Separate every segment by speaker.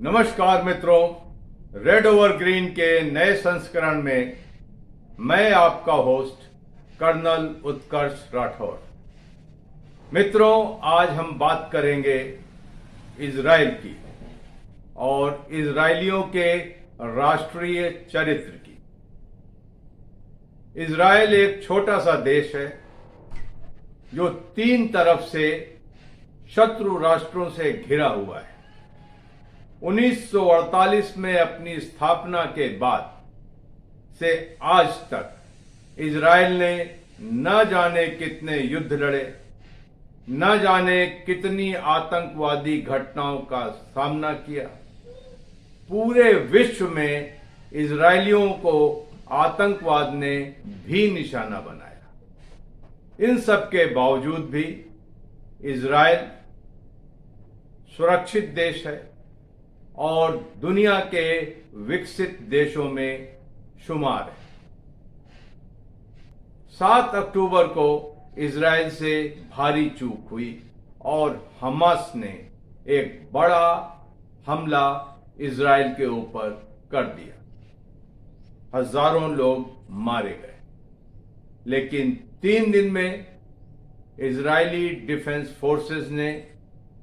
Speaker 1: नमस्कार मित्रों, red over green के नए संस्करण में मैं आपका होस्ट कर्नल उत्कर्ष राठौर। मित्रों, आज हम बात करेंगे इजराइल की और इजरायलियों के राष्ट्रीय चरित्र की। इजराइल एक छोटा सा देश है जो तीन तरफ से शत्रु राष्ट्रों से घिरा हुआ है। 1948 में अपनी स्थापना के बाद से आज तक इजराइल ने न जाने कितने युद्ध लड़े, न जाने कितनी आतंकवादी घटनाओं का सामना किया। पूरे विश्व में इजरायलियों को आतंकवाद ने भी निशाना बनाया। इन सब के बावजूद भी इजराइल सुरक्षित देश है और दुनिया के विकसित देशों में शुमार है। 7 अक्टूबर को इजराइल से भारी चूक हुई और हमास ने एक बड़ा हमला इजराइल के ऊपर कर दिया। हजारों लोग मारे गए, लेकिन 3 दिन में इजरायली डिफेंस फोर्सेस ने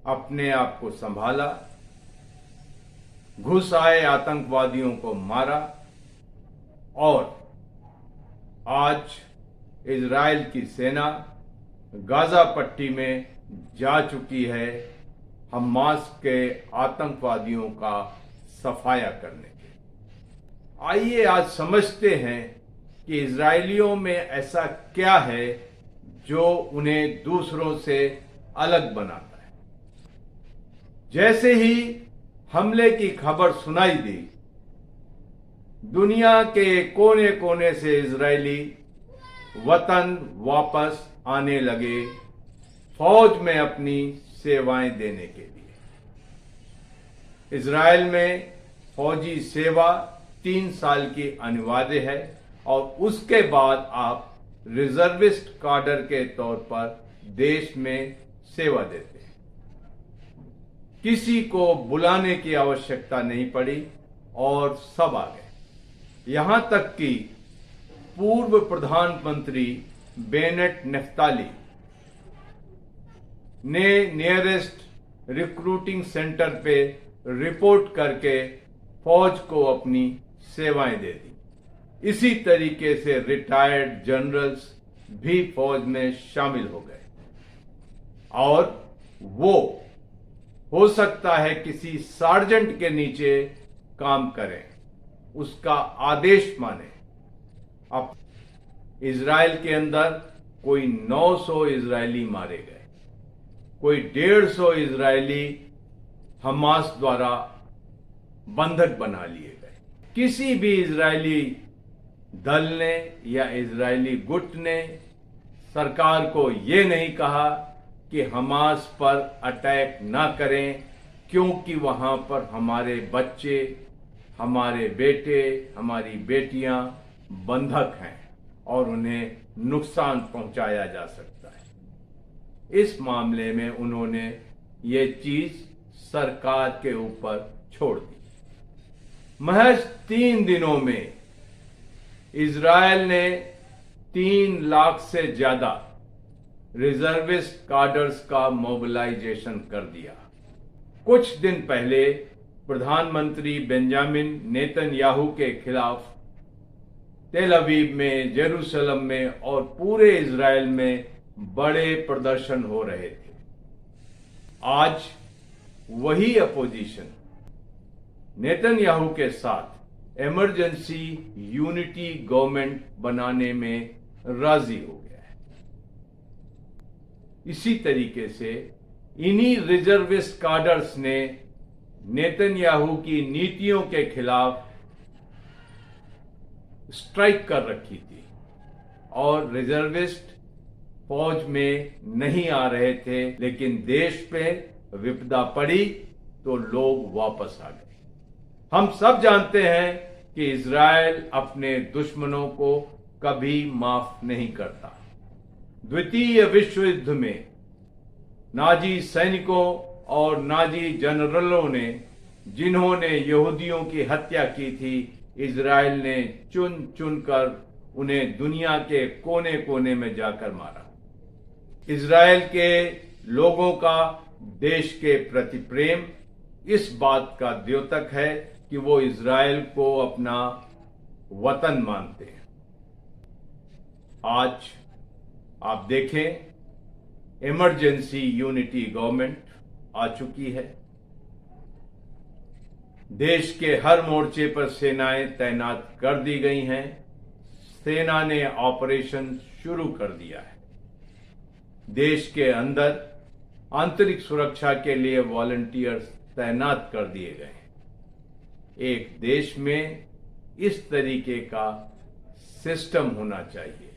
Speaker 1: अपने आप को संभाला, घुस आए आतंकवादियों को मारा और आज इजराइल की सेना गाजा पट्टी में जा चुकी है हमास के आतंकवादियों का सफाया करने के। आइए आज समझते हैं कि इजरायलियों में ऐसा क्या है जो उन्हें दूसरों से अलग बनाता है। जैसे ही हमले की खबर सुनाई दी, दुनिया के कोने कोने से इजरायली वतन वापस आने लगे फौज में अपनी सेवाएं देने के लिए। इजराइल में फौजी सेवा 3 साल की अनिवार्य है और उसके बाद आप रिजर्विस्ट काडर के तौर पर देश में सेवा देते हैं। किसी को बुलाने की आवश्यकता नहीं पड़ी और सब आ गए। यहां तक कि पूर्व प्रधानमंत्री बेनेट नेफ्ताली ने नियरेस्ट रिक्रूटिंग सेंटर पे रिपोर्ट करके फौज को अपनी सेवाएं दे दी। इसी तरीके से रिटायर्ड जनरल्स भी फौज में शामिल हो गए और वो हो सकता है किसी सार्जेंट के नीचे काम करें, उसका आदेश माने। अब इजराइल के अंदर कोई 900 इजरायली मारे गए, कोई 150 इजरायली हमास द्वारा बंधक बना लिए गए। किसी भी इजरायली दल ने या इजरायली गुट ने सरकार को ये नहीं कहा कि हमास पर अटैक ना करें, क्योंकि वहां पर हमारे बच्चे, हमारे बेटे, हमारी बेटियां बंधक हैं और उन्हें नुकसान पहुंचाया जा सकता है। इस मामले में उन्होंने ये चीज सरकार के ऊपर छोड़ दी। महज 3 दिनों में इजराइल ने 3 लाख से ज्यादा रिजर्विस्ट काडर्स का मोबिलाइजेशन कर दिया। कुछ दिन पहले प्रधानमंत्री बेंजामिन नेतन्याहू के खिलाफ तेल अवीव में, जेरूसलम में और पूरे इजराइल में बड़े प्रदर्शन हो रहे थे। आज वही अपोजिशन नेतन्याहू के साथ इमरजेंसी यूनिटी गवर्नमेंट बनाने में राजी हो गया है। इसी तरीके से इन्हीं रिजर्विस्ट काडर्स ने नेतन्याहू की नीतियों के खिलाफ स्ट्राइक कर रखी थी और रिजर्विस्ट फौज में नहीं आ रहे थे, लेकिन देश पे विपदा पड़ी तो लोग वापस आ गए। हम सब जानते हैं कि इजराइल अपने दुश्मनों को कभी माफ नहीं करता। द्वितीय विश्व युद्ध में नाजी सैनिकों और नाजी जनरलों ने जिन्होंने यहूदियों की हत्या की थी, इजराइल ने चुन चुनकर उन्हें दुनिया के कोने कोने में जाकर मारा। इजराइल के लोगों का देश के प्रति प्रेम इस बात का द्योतक है कि वो इजराइल को अपना वतन मानते हैं। आज आप देखें, इमरजेंसी यूनिटी गवर्नमेंट आ चुकी है। देश के हर मोर्चे पर सेनाएं तैनात कर दी गई हैं। सेना ने ऑपरेशन शुरू कर दिया है। देश के अंदर आंतरिक सुरक्षा के लिए वॉलंटियर्स तैनात कर दिए गए हैं। एक देश में इस तरीके का सिस्टम होना चाहिए।